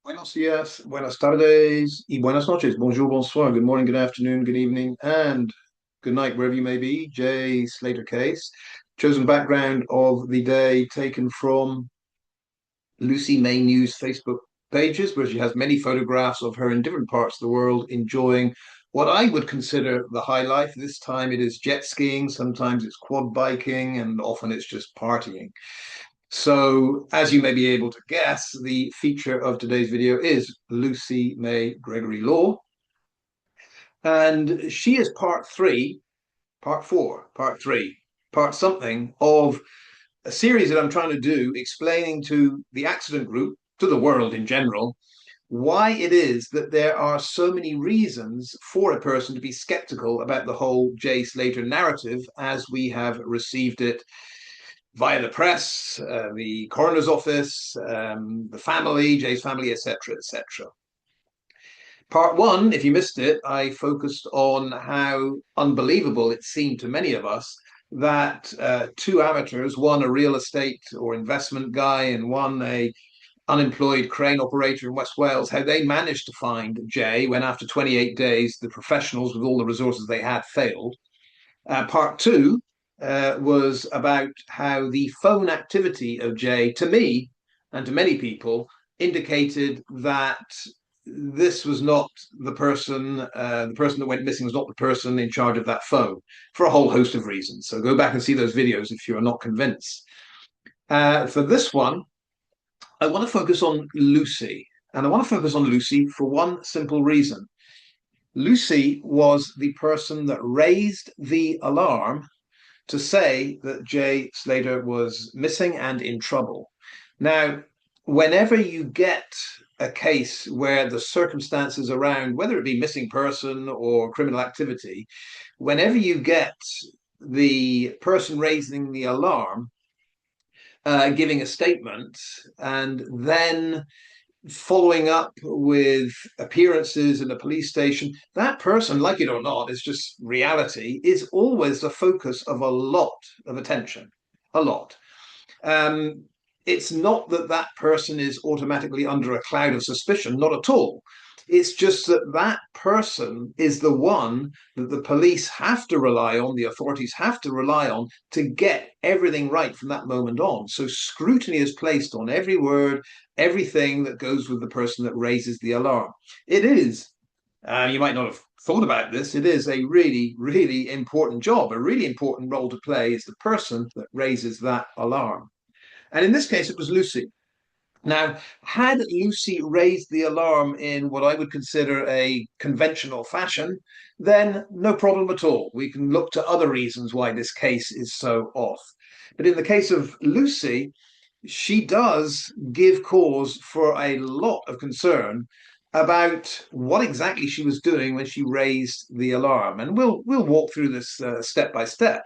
Buenos días, buenas tardes, y buenas noches. Bonjour, bonsoir. Good morning, good afternoon, good evening, and good night, wherever you may be. Jay Slater case. Chosen background of the day taken from Lucy May News Facebook pages, where she has many photographs of her in different parts of the world enjoying what I would consider the high life. This time it is jet skiing, sometimes it's quad biking, and often it's just partying. So, as you may be able to guess, the feature of today's video is Lucy May Gregory Law. And she is part three, part four, part three, part something of a series that I'm trying to do explaining to the accident group, to the world in general, why it is that there are so many reasons for a person to be skeptical about the whole Jay Slater narrative as we have received it via the press, the coroner's office, the family, Jay's family, etc., etc. Part one, if you missed it, I focused on how unbelievable it seemed to many of us that two amateurs, one a real estate or investment guy and one a unemployed crane operator in West Wales, how they managed to find Jay when after 28 days the professionals with all the resources they had failed. Part two was about how the phone activity of Jay, to me and to many people, indicated that this was not the person that went missing was not the person in charge of that phone for a whole host of reasons. So go back and see those videos if you're not convinced. For this one, I want to focus on Lucy. And I want to focus on Lucy for one simple reason. Lucy was the person that raised the alarm to say that Jay Slater was missing and in trouble. Now, whenever you get a case where the circumstances around, whether it be missing person or criminal activity, whenever you get the person raising the alarm giving a statement and then following up with appearances in a police station, that person, like it or not, is just reality, is always the focus of a lot of attention. A lot. Um, it's not that that person is automatically under a cloud of suspicion, not at all. It's just that that person is the one that the police have to rely on, the authorities have to rely on to get everything right from that moment on. So scrutiny is placed on every word, everything that goes with the person that raises the alarm. It is, you might not have thought about this, it is a really, really important job. A really important role to play is the person that raises that alarm. And in this case, it was Lucy. Now, had Lucy raised the alarm in what I would consider a conventional fashion, then no problem at all. We can look to other reasons why this case is so off. But in the case of Lucy, she does give cause for a lot of concern about what exactly she was doing when she raised the alarm. And we'll walk through this step by step.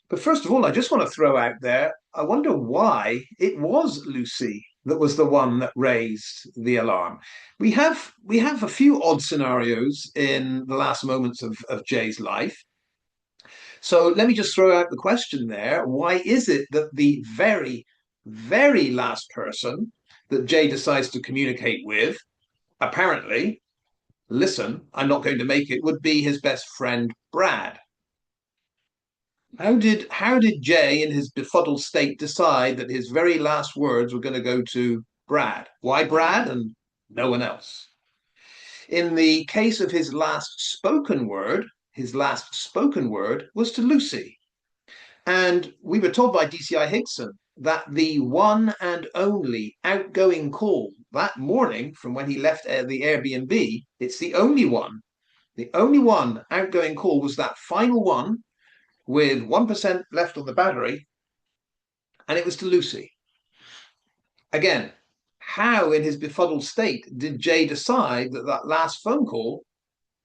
But first of all, I just want to throw out there, I wonder why it was Lucy that was the one that raised the alarm. We have a few odd scenarios in the last moments of Jay's life. So let me just throw out the question there. Why is it that the very, very last person that Jay decides to communicate with, apparently, listen, I'm not going to make it, would be his best friend, Brad? How did Jay, in his befuddled state, decide that his very last words were going to go to Brad? Why Brad and no one else? In the case of his last spoken word was to Lucy. And we were told by DCI Higson that the one and only outgoing call that morning from when he left the Airbnb, it's the only one. The only one outgoing call was that final one with 1% left on the battery, and it was to Lucy. Again, how in his befuddled state did Jay decide that that last phone call,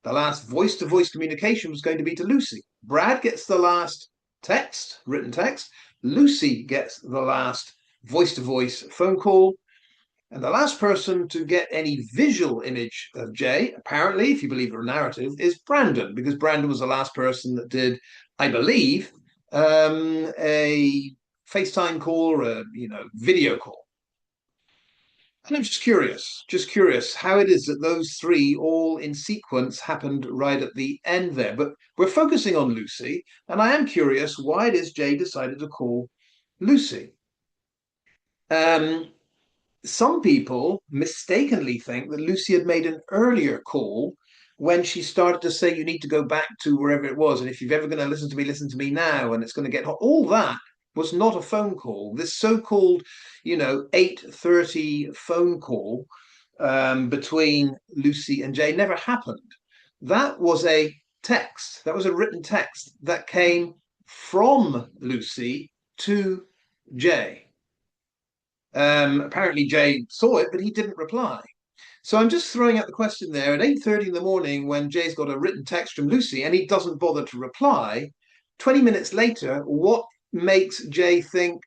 the last voice-to-voice communication was going to be to Lucy? Brad gets the last text, written text. Lucy gets the last voice-to-voice phone call. And the last person to get any visual image of Jay, apparently, if you believe the narrative, is Brandon, because Brandon was the last person that did, I believe, a FaceTime call or a video call. And I'm just curious how it is that those three all in sequence happened right at the end there. But we're focusing on Lucy, and I am curious why it is Jay decided to call Lucy. Um, some people mistakenly think that Lucy had made an earlier call when she started to say, you need to go back to wherever it was. And if you're ever going to listen to me now, and it's going to get hot. All that was not a phone call. This so-called, 8:30 phone call between Lucy and Jay never happened. That was a text. That was a written text that came from Lucy to Jay. Apparently Jay saw it, but he didn't reply. So I'm just throwing out the question there at 8:30 in the morning when Jay's got a written text from Lucy and he doesn't bother to reply. 20 minutes later, what makes Jay think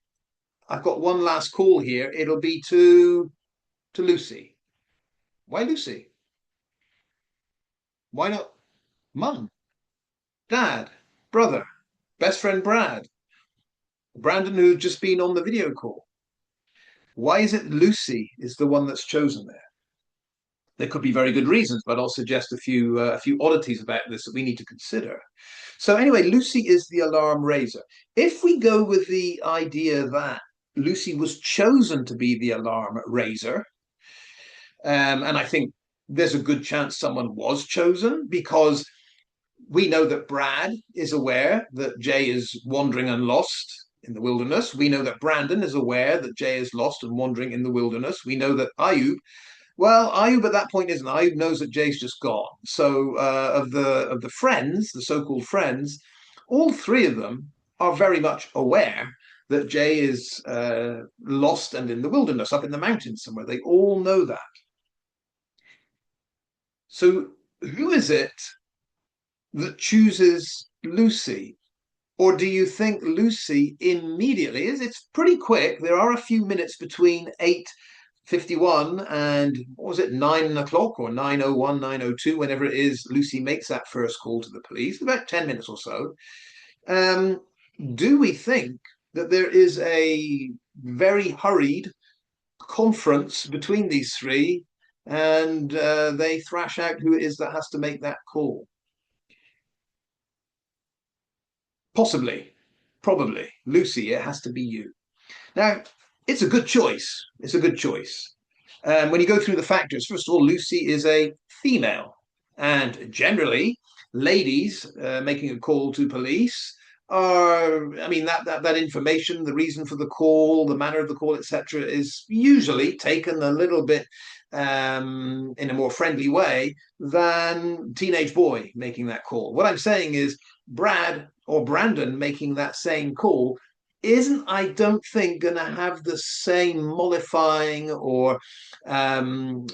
I've got one last call here? It'll be to Lucy. Why Lucy? Why not mum, dad, brother, best friend Brad, Brandon who'd just been on the video call? Why is it Lucy is the one that's chosen there? There could be very good reasons, but I'll suggest a few oddities about this that we need to consider. So anyway, Lucy is the alarm raiser. If we go with the idea that Lucy was chosen to be the alarm raiser, and I think there's a good chance someone was chosen because we know that Brad is aware that Jay is wandering and lost in the wilderness. We know that Brandon is aware that Jay is lost and wandering in the wilderness. We know that Ayub at that point isn't. Ayub knows that Jay's just gone. So of the friends, the so-called friends, all three of them are very much aware that Jay is lost and in the wilderness, up in the mountains somewhere. They all know that. So who is it that chooses Lucy? Or do you think Lucy immediately is? It's pretty quick. There are a few minutes between 8:51 and what was it, 9 o'clock or 9:01, 9:02, whenever it is Lucy makes that first call to the police, about 10 minutes or so. Um, do we think that there is a very hurried conference between these three and they thrash out who it is that has to make that call? Possibly, probably. Lucy, it has to be you. Now, it's a good choice. It's a good choice. When you go through the factors, first of all, Lucy is a female. And generally, ladies making a call to police are, I mean, that information, the reason for the call, the manner of the call, etc., is usually taken a little bit in a more friendly way than teenage boy making that call. What I'm saying is Brad or Brandon making that same call isn't, I don't think, going to have the same mollifying or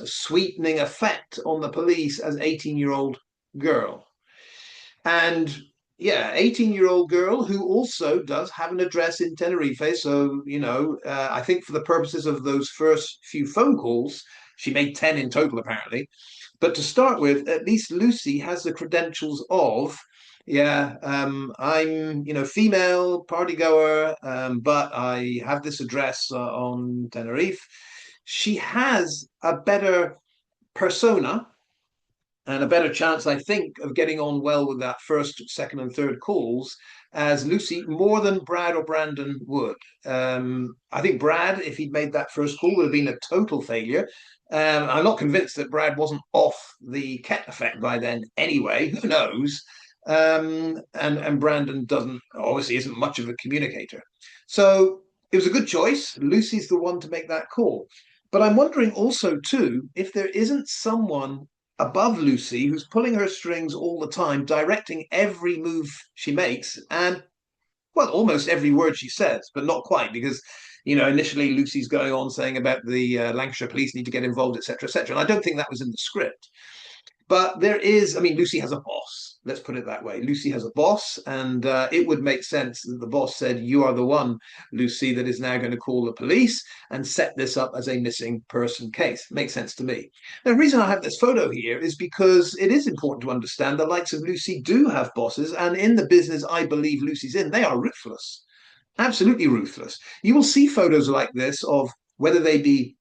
sweetening effect on the police as 18-year-old girl. And yeah, 18-year-old girl who also does have an address in Tenerife. So, I think for the purposes of those first few phone calls, she made 10 in total, apparently. But to start with, at least Lucy has the credentials of, yeah, I'm, female party goer, but I have this address on Tenerife. She has a better persona and a better chance, I think, of getting on well with that first, second, and third calls as Lucy more than Brad or Brandon would. I think Brad, if he'd made that first call, would have been a total failure. I'm not convinced that Brad wasn't off the Ket effect by then anyway. Who knows? And Brandon doesn't, obviously isn't much of a communicator. So it was a good choice. Lucy's the one to make that call. But I'm wondering also, too, if there isn't someone above Lucy who's pulling her strings all the time, directing every move she makes and, well, almost every word she says, but not quite, because initially Lucy's going on saying about the Lancashire police need to get involved, etc., etc. And I don't think that was in the script. But there is, I mean, Lucy has a boss. Let's put it that way. Lucy has a boss, and it would make sense that the boss said, you are the one, Lucy, that is now going to call the police and set this up as a missing person case. Makes sense to me. Now, the reason I have this photo here is because it is important to understand the likes of Lucy do have bosses, and in the business I believe Lucy's in, they are ruthless. Absolutely ruthless. You will see photos like this of whether they be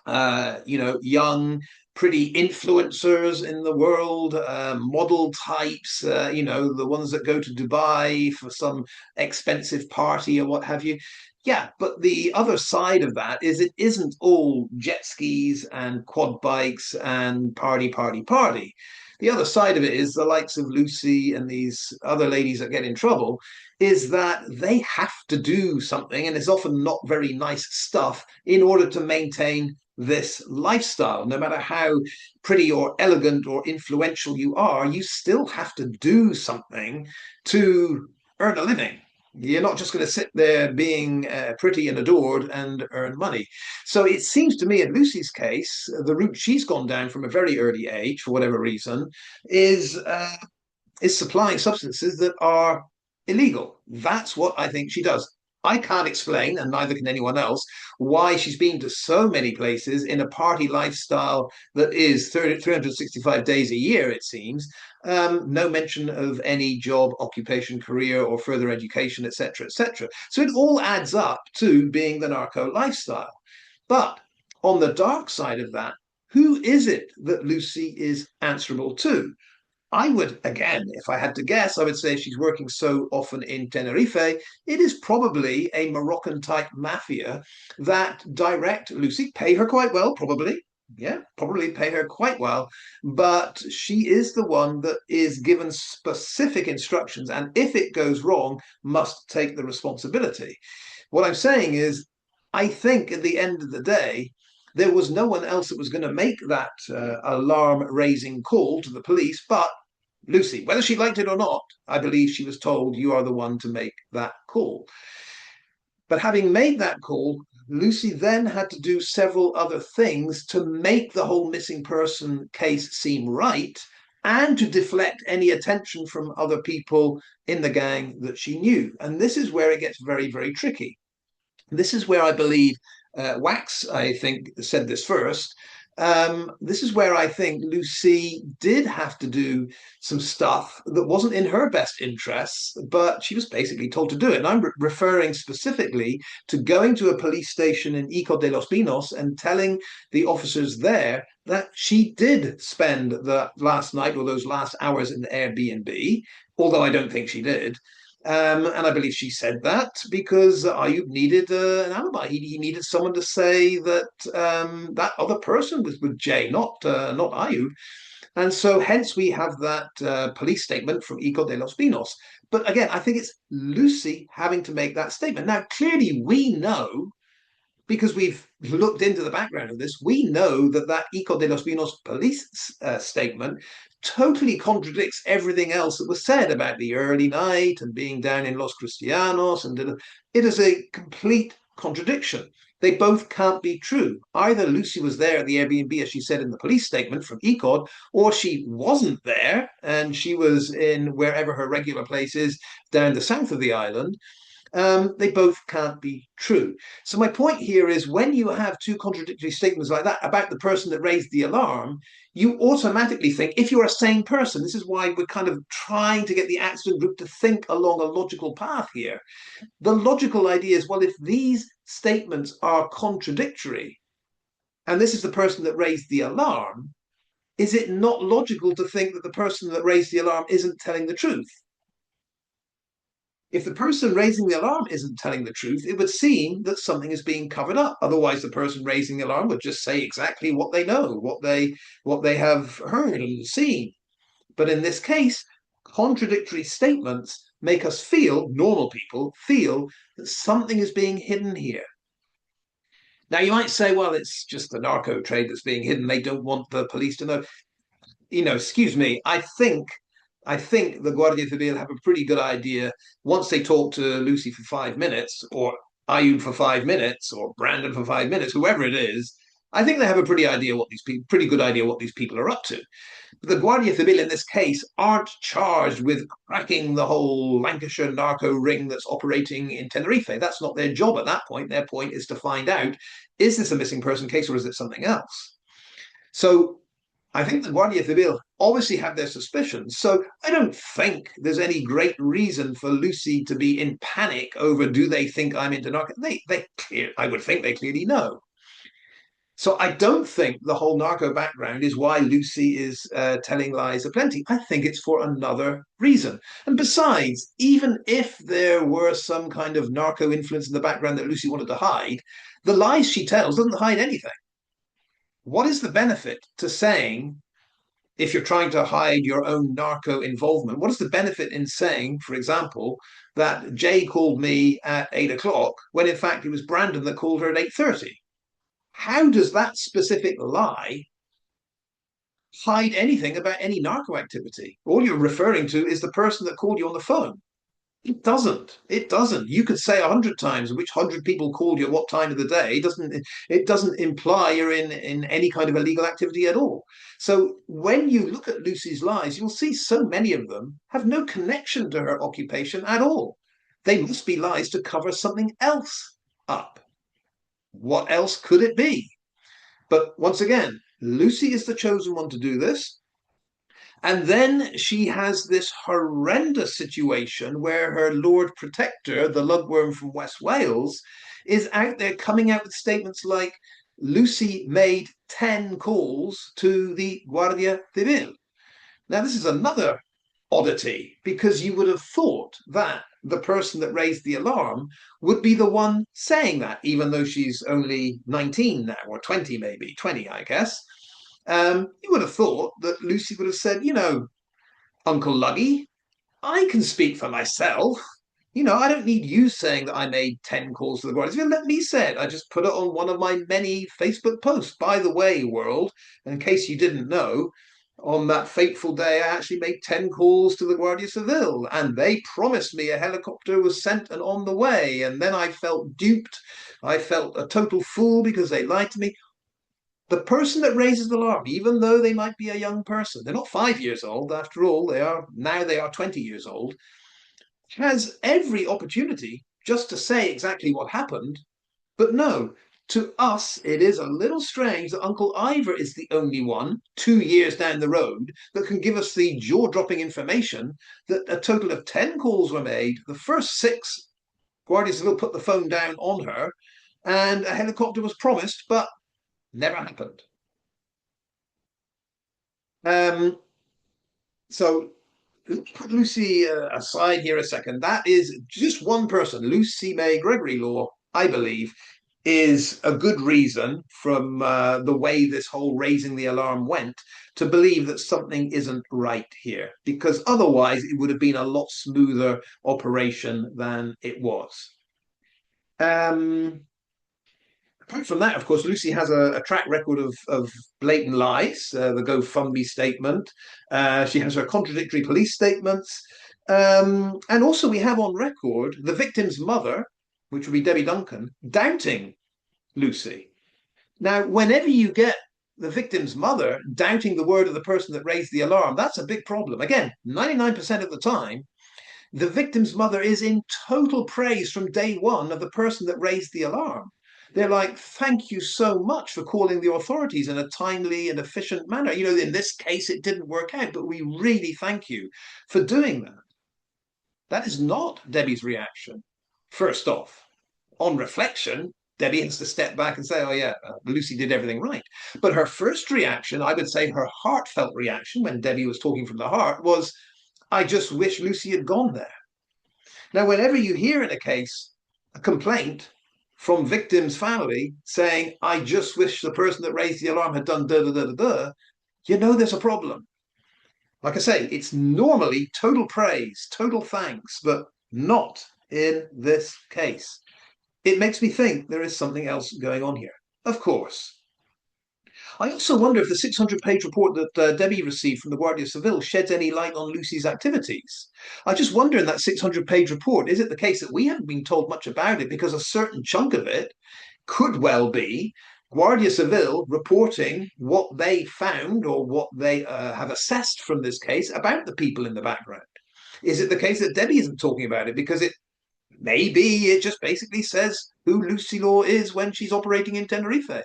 young, pretty influencers in the world, model types, the ones that go to Dubai for some expensive party or what have you. Yeah, but the other side of that is it isn't all jet skis and quad bikes and party, party, party. The other side of it is the likes of Lucy and these other ladies that get in trouble is that they have to do something, and it's often not very nice stuff, in order to maintain this lifestyle. No matter how pretty or elegant or influential you are, you still have to do something to earn a living. You're not just going to sit there being pretty and adored and earn money. So it seems to me, in Lucy's case, the route she's gone down from a very early age, for whatever reason, is is supplying substances that are illegal. That's what I think she does. I can't explain, and neither can anyone else, why she's been to so many places in a party lifestyle that is 365 days a year, it seems. No mention of any job, occupation, career, or further education, etc., etc. So it all adds up to being the narco lifestyle. But on the dark side of that, who is it that Lucy is answerable to? I would, again, if I had to guess, I would say she's working so often in Tenerife, it is probably a Moroccan type mafia that direct Lucy, pay her quite well, probably. Yeah, probably pay her quite well. But she is the one that is given specific instructions, and if it goes wrong, must take the responsibility. What I'm saying is, I think at the end of the day, there was no one else that was going to make that alarm raising call to the police but Lucy. Whether she liked it or not, I believe she was told, you are the one to make that call. But having made that call, Lucy then had to do several other things to make the whole missing person case seem right and to deflect any attention from other people in the gang that she knew. And this is where it gets very, very tricky. This is where I believe Wax, I think, said this first. This is where I think Lucy did have to do some stuff that wasn't in her best interests, but she was basically told to do it. And I'm referring specifically to going to a police station in Ico de los Pinos and telling the officers there that she did spend the last night or those last hours in the Airbnb, although I don't think she did. And I believe she said that because Ayub needed an alibi. He needed someone to say that that other person was with Jay, not Ayub. And so hence we have that police statement from Ico de los Pinos. But again, I think it's Lucy having to make that statement. Now, clearly we know, because we've looked into the background of this, we know that that Ico de los Pinos police statement totally contradicts everything else that was said about the early night and being down in Los Cristianos. And it is a complete contradiction. They both can't be true. Either Lucy was there at the Airbnb, as she said in the police statement from ECOD, or she wasn't there and she was in wherever her regular place is down the south of the island. They both can't be true. So my point here is when you have two contradictory statements like that about the person that raised the alarm, you automatically think, if you're a sane person, this is why we're kind of trying to get the accident group to think along a logical path here. The logical idea is, well, if these statements are contradictory, and this is the person that raised the alarm, is it not logical to think that the person that raised the alarm isn't telling the truth? If the person raising the alarm isn't telling the truth, it would seem that something is being covered up. Otherwise, the person raising the alarm would just say exactly what they know, what they have heard and seen. But in this case, contradictory statements make us feel, normal people feel, that something is being hidden here. Now, you might say, well, it's just the narco trade that's being hidden. They don't want the police to know. Excuse me, I think the Guardia Civil have a pretty good idea once they talk to Lucy for 5 minutes, or Ayub for 5 minutes, or Brandon for 5 minutes, whoever it is. I think they have a pretty good idea what these people are up to. But the Guardia Civil in this case aren't charged with cracking the whole Lancashire narco ring that's operating in Tenerife. That's not their job at that point. Their point is to find out, is this a missing person case or is it something else? So I think the Guardia Civil obviously have their suspicions. So I don't think there's any great reason for Lucy to be in panic over, do they think I'm into narco? I would think they clearly know. So I don't think the whole narco background is why Lucy is telling lies aplenty. I think it's for another reason. And besides, even if there were some kind of narco influence in the background that Lucy wanted to hide, the lies she tells doesn't hide anything. What is the benefit to saying, if you're trying to hide your own narco involvement, what is the benefit in saying, for example, that Jay called me at 8 o'clock when in fact it was Brandon that called her at 8:30? How does that specific lie hide anything about any narco activity? All you're referring to is the person that called you on the phone. It doesn't. It doesn't. You could say 100 times which 100 people called you at what time of the day. It doesn't imply you're in any kind of illegal activity at all. So when you look at Lucy's lies, you'll see so many of them have no connection to her occupation at all. They must be lies to cover something else up. What else could it be? But once again, Lucy is the chosen one to do this. And then she has this horrendous situation where her Lord Protector, the lugworm from West Wales, is out there coming out with statements like Lucy made 10 calls to the Guardia Civil. Now, this is another oddity because you would have thought that the person that raised the alarm would be the one saying that, even though she's only 19 now, or 20, maybe 20, I guess. You would have thought that Lucy would have said, Uncle Luggy, I can speak for myself. I don't need you saying that I made 10 calls to the Guardians. Let me say it. I just put it on one of my many Facebook posts. By the way, world, in case you didn't know, on that fateful day, I actually made 10 calls to the Guardia Civil, and they promised me a helicopter was sent and on the way. And then I felt duped. I felt a total fool because they lied to me. The person that raises the alarm, even though they might be a young person, they're not 5 years old after all, they are 20 years old, has every opportunity just to say exactly what happened. But no, to us, it is a little strange that Uncle Ivor is the only one 2 years down the road that can give us the jaw dropping information that a total of 10 calls were made. The first six, Guardia Civil put the phone down on her, and a helicopter was promised, but never happened. Um, so put Lucy aside here a second. That is just one person. Lucy May Gregory Law, I believe, is a good reason from the way this whole raising the alarm went to believe that something isn't right here, because otherwise it would have been a lot smoother operation than it was. Um, Apart from that, of course, Lucy has a track record of blatant lies, the GoFundMe statement. She has her contradictory police statements. And also, we have on record the victim's mother, which would be Debbie Duncan, doubting Lucy. Now, whenever you get the victim's mother doubting the word of the person that raised the alarm, that's a big problem. Again, 99% of the time, the victim's mother is in total praise from day one of the person that raised the alarm. They're like, thank you so much for calling the authorities in a timely and efficient manner. In this case, it didn't work out, but we really thank you for doing that. That is not Debbie's reaction. First off, on reflection, Debbie has to step back and say, oh, yeah, Lucy did everything right. But her first reaction, I would say her heartfelt reaction when Debbie was talking from the heart was, I just wish Lucy had gone there. Now, whenever you hear in a case a complaint from victim's family saying, I just wish the person that raised the alarm had done da da da da da, there's a problem. Like I say, it's normally total praise, total thanks, but not in this case. It makes me think there is something else going on here. Of course, I also wonder if the 600-page report that Debbie received from the Guardia Civil sheds any light on Lucy's activities. I just wonder in that 600-page report, is it the case that we haven't been told much about it because a certain chunk of it could well be Guardia Civil reporting what they found or what they have assessed from this case about the people in the background? Is it the case that Debbie isn't talking about it because it just basically says who Lucy Law is when she's operating in Tenerife?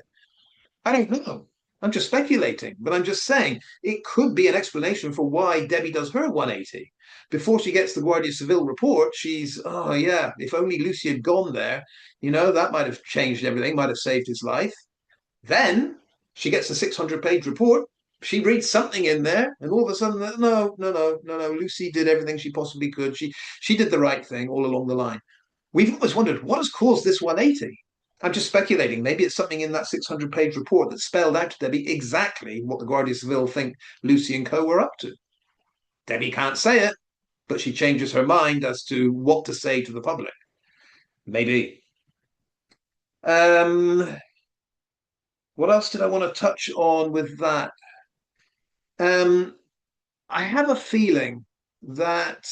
I don't know. I'm just speculating, but I'm just saying it could be an explanation for why Debbie does her 180. Before she gets the Guardia Civil report, oh yeah, if only Lucy had gone there, that might have changed everything, might have saved his life. Then she gets a 600-page report. She reads something in there, and all of a sudden, no. Lucy did everything she possibly could. She did the right thing all along the line. We've always wondered what has caused this 180. I'm just speculating. Maybe it's something in that 600-page report that spelled out to Debbie exactly what the Guardia Civil think Lucy and co were up to. Debbie can't say it, but she changes her mind as to what to say to the public. Maybe. Um, what else did I want to touch on with that? Um, I have a feeling that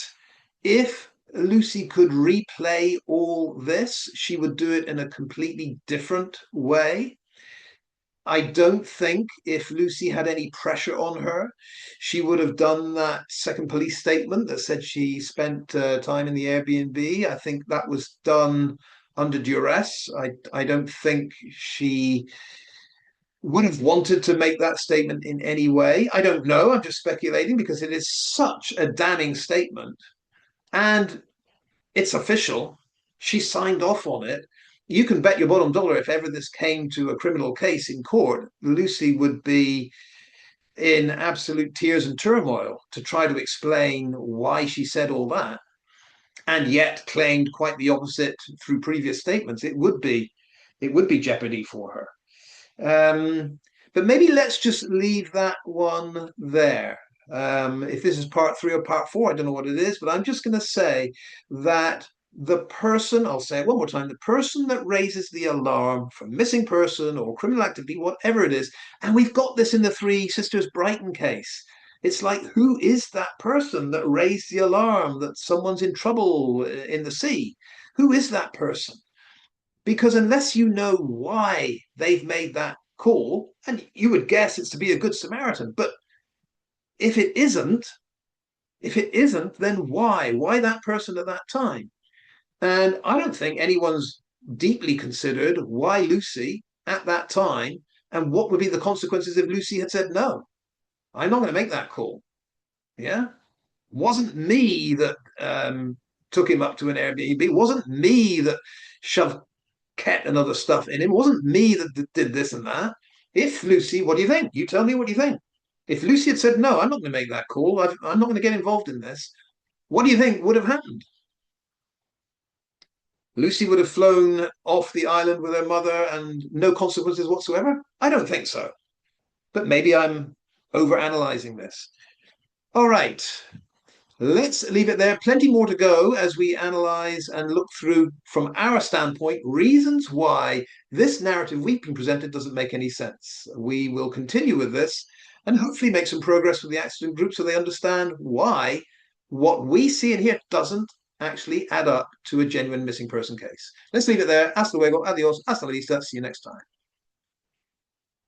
if Lucy could replay all this, she would do it in a completely different way. I don't think if Lucy had any pressure on her, she would have done that second police statement that said she spent time in the Airbnb. I think that was done under duress. I don't think she would have wanted to make that statement in any way. I don't know. I'm just speculating because it is such a damning statement. And it's official. She signed off on it. You can bet your bottom dollar if ever this came to a criminal case in court, Lucy would be in absolute tears and turmoil to try to explain why she said all that, and yet claimed quite the opposite through previous statements. It would be jeopardy for her. But maybe let's just leave that one there. If this is part 3 or part 4, I don't know what it is, but I'm just going to say that the person, I'll say it one more time, the person that raises the alarm for missing person or criminal activity, whatever it is, and we've got this in the Three Sisters Brighton case. It's like, who is that person that raised the alarm that someone's in trouble in the sea? Who is that person? Because unless you know why they've made that call, and you would guess it's to be a good Samaritan, but if it isn't, then why? Why that person at that time? And I don't think anyone's deeply considered why Lucy at that time and what would be the consequences if Lucy had said, no, I'm not going to make that call. Yeah. Wasn't me that took him up to an Airbnb. It wasn't me that shoved cat and other stuff in him. It wasn't me that did this and that. If Lucy, what do you think? You tell me what you think. If Lucy had said, no, I'm not going to make that call, I'm not going to get involved in this, what do you think would have happened? Lucy would have flown off the island with her mother and no consequences whatsoever? I don't think so. But maybe I'm overanalyzing this. All right. Let's leave it there. Plenty more to go as we analyze and look through, from our standpoint, reasons why this narrative we've been presented doesn't make any sense. We will continue with this and hopefully make some progress with the accident group so they understand why what we see in here doesn't actually add up to a genuine missing person case. Let's leave it there. Hasta luego, adios, hasta la vista. See you next time.